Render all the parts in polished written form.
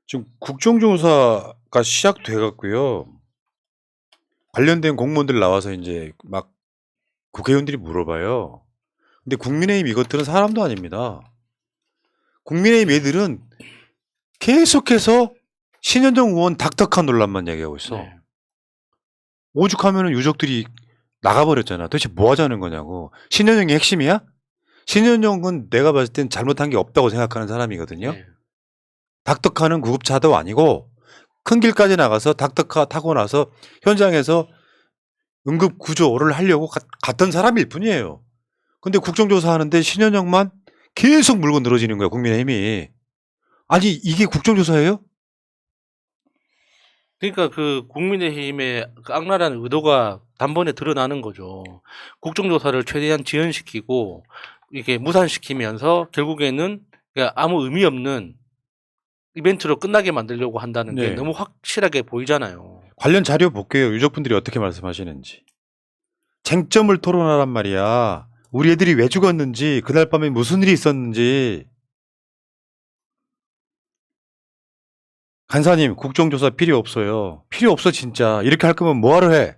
지금 국정조사가 시작돼 갖고요. 관련된 공무원들 나와서 인제 막 국회의원들이 물어봐요. 근데 국민의힘 이것들은 사람도 아닙니다. 국민의힘 애들은 계속해서 신현정 의원 닥터카 논란만 얘기하고 있어. 네. 오죽하면은 유족들이 나가버렸잖아. 도대체 뭐 하자는 거냐고. 신현정이 핵심이야? 신현정은 내가 봤을 땐 잘못한 게 없다고 생각하는 사람이거든요. 네. 닥터카는 구급차도 아니고 큰 길까지 나가서 닥터카 타고 나서 현장에서 응급 구조를 하려고 갔던 사람일 뿐이에요. 근데 국정조사 하는데 신현정만 계속 물고 늘어지는 거야, 국민의힘이. 아니, 이게 국정조사예요? 그러니까 그 국민의힘의 그 악랄한 의도가 단번에 드러나는 거죠. 국정조사를 최대한 지연시키고 이게 무산시키면서 결국에는 그러니까 아무 의미 없는 이벤트로 끝나게 만들려고 한다는 게 네. 너무 확실하게 보이잖아요. 관련 자료 볼게요. 유족분들이 어떻게 말씀하시는지. 쟁점을 토론하란 말이야. 우리 애들이 왜 죽었는지, 그날 밤에 무슨 일이 있었는지. 간사님, 국정조사 필요 없어요. 필요 없어, 진짜. 이렇게 할 거면 뭐하러 해?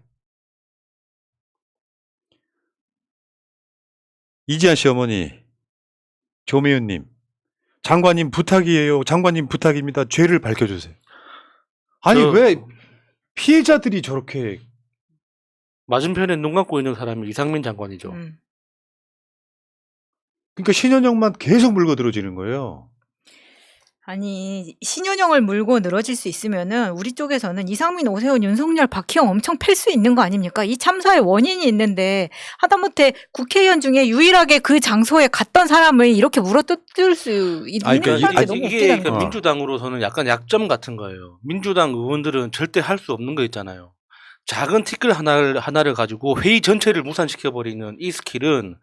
이지한 씨 어머니, 조미은님, 장관님 부탁이에요. 장관님 부탁입니다. 죄를 밝혀주세요. 아니, 왜 피해자들이 저렇게. 맞은편에 눈 감고 있는 사람이 이상민 장관이죠. 그러니까 신현정만 계속 물고 들어지는 거예요. 아니 신현영을 물고 늘어질 수 있으면은 우리 쪽에서는 이상민, 오세훈, 윤석열, 박희영 엄청 팰 수 있는 거 아닙니까? 이 참사의 원인이 있는데 하다못해 국회의원 중에 유일하게 그 장소에 갔던 사람을 이렇게 물어뜯을 수 있는 아니, 그러니까 게 너무 이게 웃기다는 그러니까 거예요. 민주당으로서는 약간 약점 같은 거예요. 민주당 의원들은 절대 할 수 없는 거 있잖아요. 작은 티끌 하나를 가지고 회의 전체를 무산시켜버리는 이 스킬은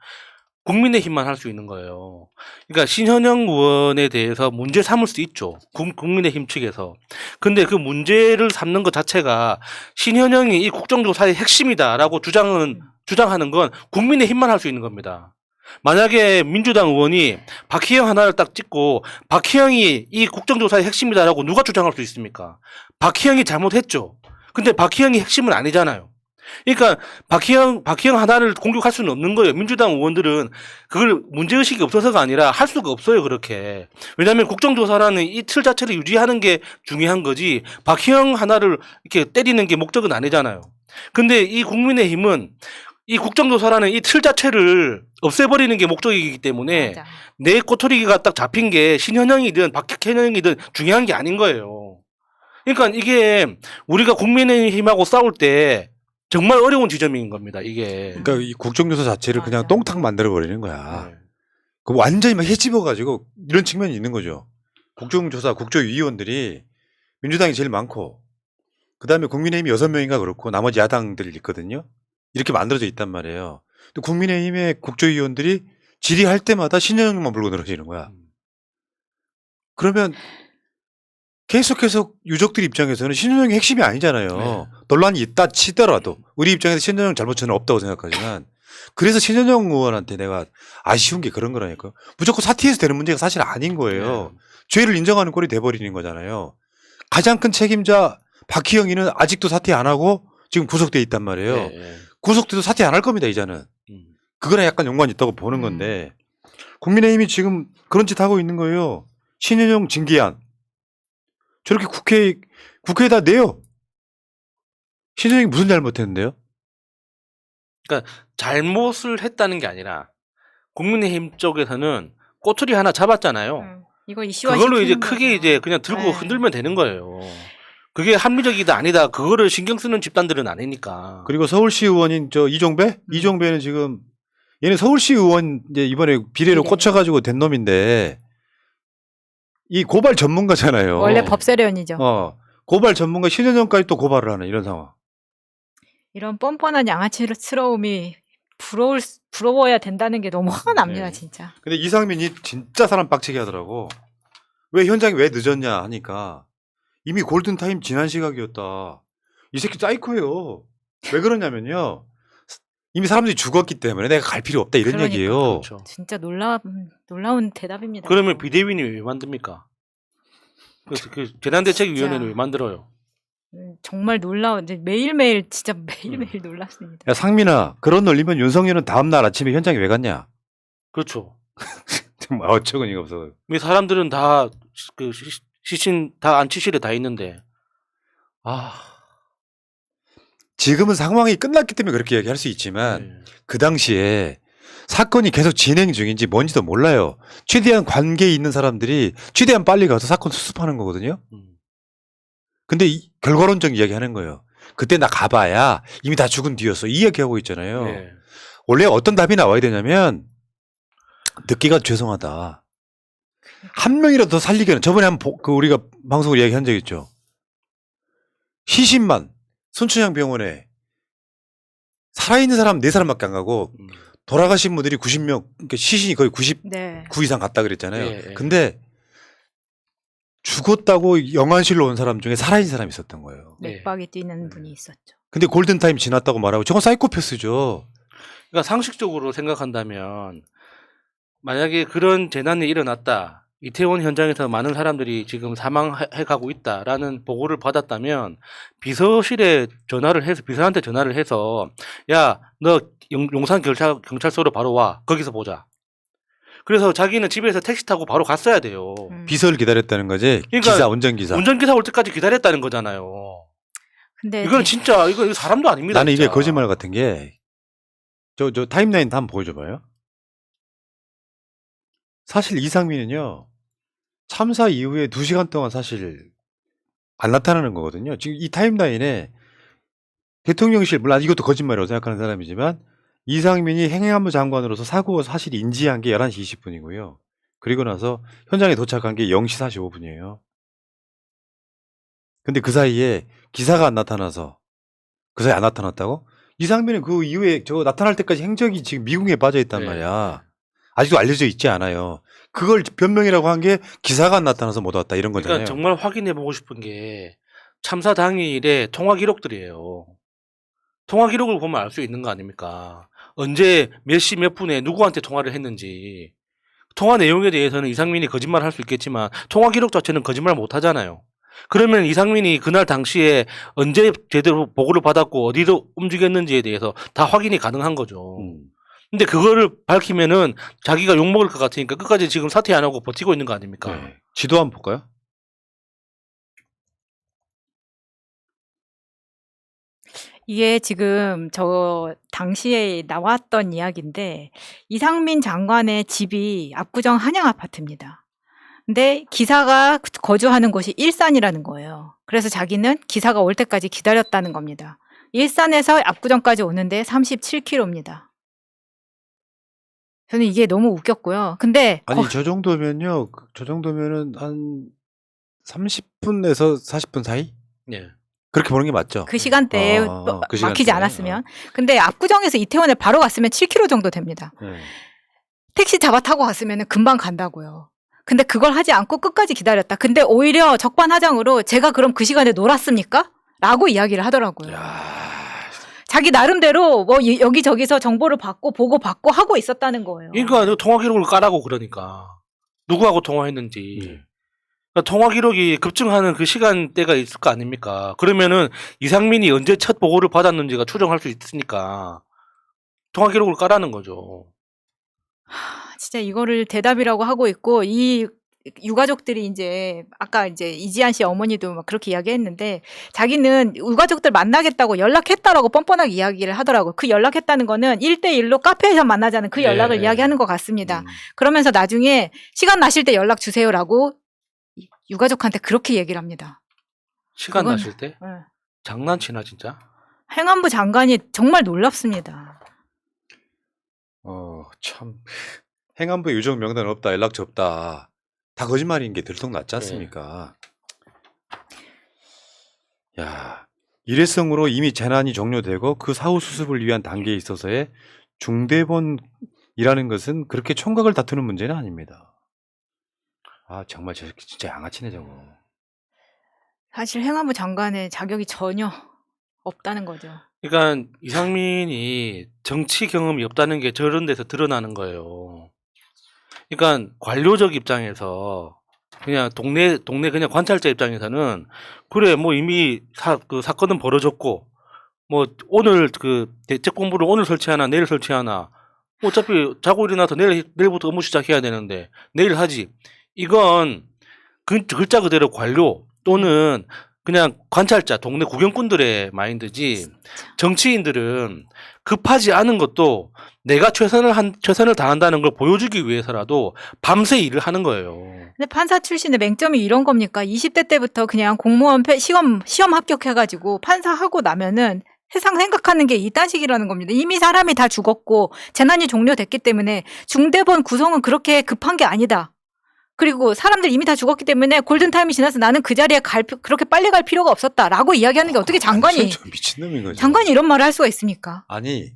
국민의힘만 할 수 있는 거예요. 그러니까 신현영 의원에 대해서 문제 삼을 수 있죠. 국민의힘 측에서. 근데 그 문제를 삼는 것 자체가 신현영이 이 국정조사의 핵심이다라고 주장하는 건 국민의힘만 할 수 있는 겁니다. 만약에 민주당 의원이 박희영 하나를 딱 찍고 박희영이 이 국정조사의 핵심이다라고 누가 주장할 수 있습니까? 박희영이 잘못했죠. 근데 박희영이 핵심은 아니잖아요. 그러니까 박희영 하나를 공격할 수는 없는 거예요. 민주당 의원들은 그걸 문제의식이 없어서가 아니라 할 수가 없어요. 그렇게. 왜냐하면 국정조사라는 이 틀 자체를 유지하는 게 중요한 거지 박희영 하나를 이렇게 때리는 게 목적은 아니잖아요. 근데 이 국민의힘은 이 국정조사라는 이 틀 자체를 없애버리는 게 목적이기 때문에 맞아. 내 꼬투리가 딱 잡힌 게 신현영이든 박현영이든 중요한 게 아닌 거예요. 그러니까 이게 우리가 국민의힘하고 싸울 때 정말 어려운 지점인 겁니다. 이게. 그러니까 이 국정조사 자체를 그냥 맞아. 똥탕 만들어버리는 거야. 네. 그 완전히 막 해집어가지고 이런 측면이 있는 거죠. 국정조사, 국조위원들이 민주당이 제일 많고, 그 다음에 국민의힘이 6명인가 그렇고, 나머지 야당들이 있거든요. 이렇게 만들어져 있단 말이에요. 또 국민의힘의 국조위원들이 질의할 때마다 신현영만 물고 늘어지는 거야. 그러면 계속해서 유족들 입장에서는 신현영이 핵심이 아니잖아요. 네. 논란이 있다 치더라도 우리 입장에서 신현영 잘못은 없다고 생각하지만, 그래서 신현영 의원한테 내가 아쉬운 게 그런 거라니까요. 무조건 사퇴해서 되는 문제가 사실 아닌 거예요. 죄를 인정하는 꼴이 돼버리는 거잖아요. 가장 큰 책임자 박희영이는 아직도 사퇴 안 하고 지금 구속돼 있단 말이에요. 네. 구속돼도 사퇴 안 할 겁니다, 이제는. 그거랑 약간 연관이 있다고 보는 건데, 국민의힘이 지금 그런 짓 하고 있는 거예요. 신현영 징계안. 저렇게 국회에다 내요. 신현영이 무슨 잘못했는데요? 그러니까 잘못을 했다는 게 아니라 국민의힘 쪽에서는 꼬투리 하나 잡았잖아요. 이거 이슈화 그걸로 이제 시키는 크게 거죠. 이제 그냥 들고 네. 흔들면 되는 거예요. 그게 합리적이다 아니다 그거를 신경 쓰는 집단들은 아니니까. 그리고 서울시 의원인 이종배? 이종배는 지금 얘는 서울시 의원 이제 이번에 비례로 비례. 꽂혀가지고 된 놈인데, 이 고발 전문가잖아요. 원래 법세련이죠. 고발 전문가 신현영까지 또 고발을 하는 이런 상황. 이런 뻔뻔한 양아치스러움이 부러워야 된다는 게 너무 화가 납니다, 네. 진짜. 근데 이상민이 진짜 사람 빡치게 하더라고. 왜 현장이 왜 늦었냐 하니까 이미 골든타임 지난 시각이었다. 이 새끼 사이코예요. 왜 그러냐면요. 이미 사람들이 죽었기 때문에 내가 갈 필요 없다 이런 그러니까. 얘기예요. 그렇죠. 진짜 놀라운 대답입니다. 그러면 비대위는 왜 만듭니까? 그래서 그 재난대책위원회는 진짜. 왜 만들어요? 정말 놀라워. 이제 매일매일 진짜 매일매일 놀랍습니다. 야, 상민아, 그런 논리면 윤석열은 다음날 아침에 현장에 왜 갔냐? 그렇죠. 정말 어처구니가 없어. 왜 사람들은 다 그 시신 다 안치실에 다 있는데. 아. 지금은 상황이 끝났기 때문에 그렇게 얘기할 수 있지만 네. 그 당시에 사건이 계속 진행 중인지 뭔지도 몰라요. 최대한 관계에 있는 사람들이 최대한 빨리 가서 사건 수습하는 거거든요. 근데 결과론적 이야기 하는 거예요. 그때 나 가봐야 이미 다 죽은 뒤였어. 이 이야기하고 있잖아요. 네. 원래 어떤 답이 나와야 되냐면 듣기가 죄송하다. 한 명이라도 더 살리기는 저번에 그 우리가 방송으로 이야기한 적 있죠. 시신만 순천향 병원에 살아있는 사람 4사람밖에 안 가고 돌아가신 분들이 90명, 그러니까 시신이 거의 99 네. 이상 갔다 그랬잖아요. 예, 예. 근데 죽었다고 영안실로 온 사람 중에 살아있는 사람이 있었던 거예요. 맥박이 뛰는 분이 있었죠. 근데 골든타임 지났다고 말하고 저건 사이코패스죠. 그러니까 상식적으로 생각한다면 만약에 그런 재난이 일어났다. 이태원 현장에서 많은 사람들이 지금 사망해 가고 있다라는 보고를 받았다면 비서실에 전화를 해서 비서한테 전화를 해서 야, 너 용산 경찰서로 바로 와. 거기서 보자. 그래서 자기는 집에서 택시 타고 바로 갔어야 돼요. 비서를 기다렸다는 거지. 그러니까 기사, 운전기사. 운전기사 올 때까지 기다렸다는 거잖아요. 근데 이건 진짜 이거 사람도 아닙니다. 나는 이게 진짜. 거짓말 같은 게 저 타임라인 한번 보여줘봐요. 사실 이상민은요 참사 이후에 2시간 동안 사실 안 나타나는 거거든요. 지금 이 타임라인에 대통령실, 물론 이것도 거짓말이라고 생각하는 사람이지만 이상민이 행안부 장관으로서 사고 사실이 인지한 게 11시 20분이고요. 그리고 나서 현장에 도착한 게 0시 45분이에요. 근데 그 사이에 기사가 안 나타나서 그 사이에 안 나타났다고? 이상민은 그 이후에 저 나타날 때까지 행적이 지금 미궁에 빠져 있단 네. 말이야. 아직도 알려져 있지 않아요. 그걸 변명이라고 한 게 기사가 안 나타나서 못 왔다 이런 거잖아요. 그러니까 정말 확인해 보고 싶은 게 참사 당일의 통화 기록들이에요. 통화 기록을 보면 알 수 있는 거 아닙니까? 언제 몇 시 몇 분에 누구한테 통화를 했는지. 통화 내용에 대해서는 이상민이 거짓말 할 수 있겠지만 통화 기록 자체는 거짓말 못 하잖아요. 그러면 이상민이 그날 당시에 언제 제대로 보고를 받았고 어디로 움직였는지에 대해서 다 확인이 가능한 거죠. 근데 그거를 밝히면은 자기가 욕먹을 것 같으니까 끝까지 지금 사퇴 안 하고 버티고 있는 거 아닙니까? 네. 지도 한번 볼까요? 이게 지금 저 당시에 나왔던 이야기인데 이상민 장관의 집이 압구정 한양 아파트입니다. 근데 기사가 거주하는 곳이 일산이라는 거예요. 그래서 자기는 기사가 올 때까지 기다렸다는 겁니다. 일산에서 압구정까지 오는데 37km입니다. 저는 이게 너무 웃겼고요. 근데 아니 저 정도면요. 저 정도면은 한 30분에서 40분 사이? 예. 그렇게 보는 게 맞죠? 그 시간대에 그 막히지 시간대에. 않았으면. 근데 압구정에서 이태원에 바로 갔으면 7km 정도 됩니다. 네. 택시 잡아 타고 갔으면 금방 간다고요. 근데 그걸 하지 않고 끝까지 기다렸다. 근데 오히려 적반하장으로 제가 그럼 그 시간에 놀았습니까? 라고 이야기를 하더라고요. 자기 나름대로 뭐 여기저기서 정보를 받고 보고 받고 하고 있었다는 거예요. 그러니까 통화 기록을 까라고 그러니까 누구하고 통화했는지. 네. 그러니까 통화 기록이 급증하는 그 시간대가 있을 거 아닙니까? 그러면은 이상민이 언제 첫 보고를 받았는지가 추정할 수 있으니까 통화 기록을 까라는 거죠. 진짜 이거를 대답이라고 하고 있고 이 유가족들이 이제 아까 이제 이지한 씨 어머니도 막 그렇게 이야기했는데 자기는 유가족들 만나겠다고 연락했다라고 뻔뻔하게 이야기를 하더라고요. 그 연락했다는 거는 1대1로 카페에서 만나자는 그 연락을 예. 이야기하는 것 같습니다. 그러면서 나중에 시간 나실 때 연락 주세요라고 유가족한테 그렇게 얘기를 합니다. 시간 그건- 나실 때? 네. 장난치나 진짜? 행안부 장관이 정말 놀랍습니다. 참 행안부에 유정 명단 없다, 연락처 없다. 다 거짓말인 게 들통났지 않습니까? 야, 일회성으로 이미 재난이 종료되고 그 사후 수습을 위한 단계에 있어서의 중대본이라는 것은 그렇게 총각을 다투는 문제는 아닙니다. 아, 정말 저 진짜 양아치네 저거. 사실 행안부 장관의 자격이 전혀 없다는 거죠. 그러니까 이상민이 정치 경험이 없다는 게 저런 데서 드러나는 거예요. 그러니까 관료적 입장에서 그냥 동네 그냥 관찰자 입장에서는 그래 뭐 이미 그 사건은 벌어졌고 뭐 오늘 그 대책 본부를 오늘 설치하나 내일 설치하나 어차피 자고 일어나서 내일부터 업무 시작해야 되는데 내일 하지. 이건 글자 그대로 관료 또는 그냥 관찰자 동네 구경꾼들의 마인드지. 정치인들은 급하지 않은 것도 내가 최선을 다한다는 걸 보여주기 위해서라도 밤새 일을 하는 거예요. 근데 판사 출신의 맹점이 이런 겁니까? 20대 때부터 그냥 공무원 시험 합격해가지고 판사하고 나면은 세상 생각하는 게 이딴식이라는 겁니다. 이미 사람이 다 죽었고 재난이 종료됐기 때문에 중대본 구성은 그렇게 급한 게 아니다. 그리고 사람들 이미 다 죽었기 때문에 골든타임이 지나서 나는 그 자리에 그렇게 빨리 갈 필요가 없었다라고 이야기하는 게 어떻게 장관이 미친놈인 거죠. 장관이 이런 말을 할 수가 있습니까? 아니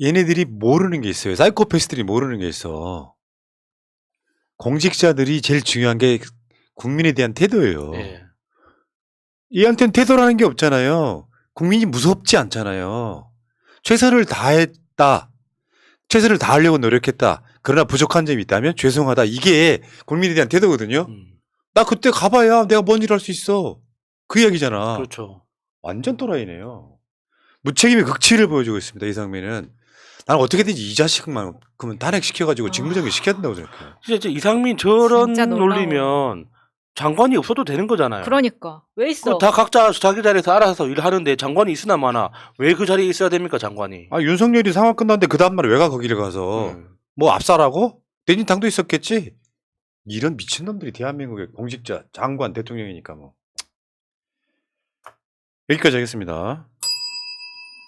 얘네들이 모르는 게 있어요. 사이코패스들이 모르는 게 있어. 공직자들이 제일 중요한 게 국민에 대한 태도예요. 네. 얘한테는 태도라는 게 없잖아요. 국민이 무섭지 않잖아요. 최선을 다했다. 최선을 다하려고 노력했다. 그러나 부족한 점이 있다면 죄송하다. 이게 국민에 대한 태도거든요. 나 그때 가봐야 내가 뭔 일 할 수 있어. 그 이야기잖아. 그렇죠. 완전 또라이네요. 무책임의 극치를 보여주고 있습니다. 이상민은. 나는 어떻게든지 이 자식만 그러면 탄핵시켜가지고 직무정지 시켜야 된다고 생각해요. 진짜 이상민 저런 진짜 놀라워. 논리면 장관이 없어도 되는 거잖아요. 그러니까 왜 있어? 다 각자 자기 자리에서 알아서 일하는데 장관이 있으나 마나 왜 그 자리에 있어야 됩니까 장관이? 아 윤석열이 상황 끝났는데 그 다음날 왜 가 거기를 가서 뭐 압살하고 대진탕도 있었겠지. 이런 미친놈들이 대한민국의 공직자 장관 대통령이니까 뭐. 여기까지 하겠습니다.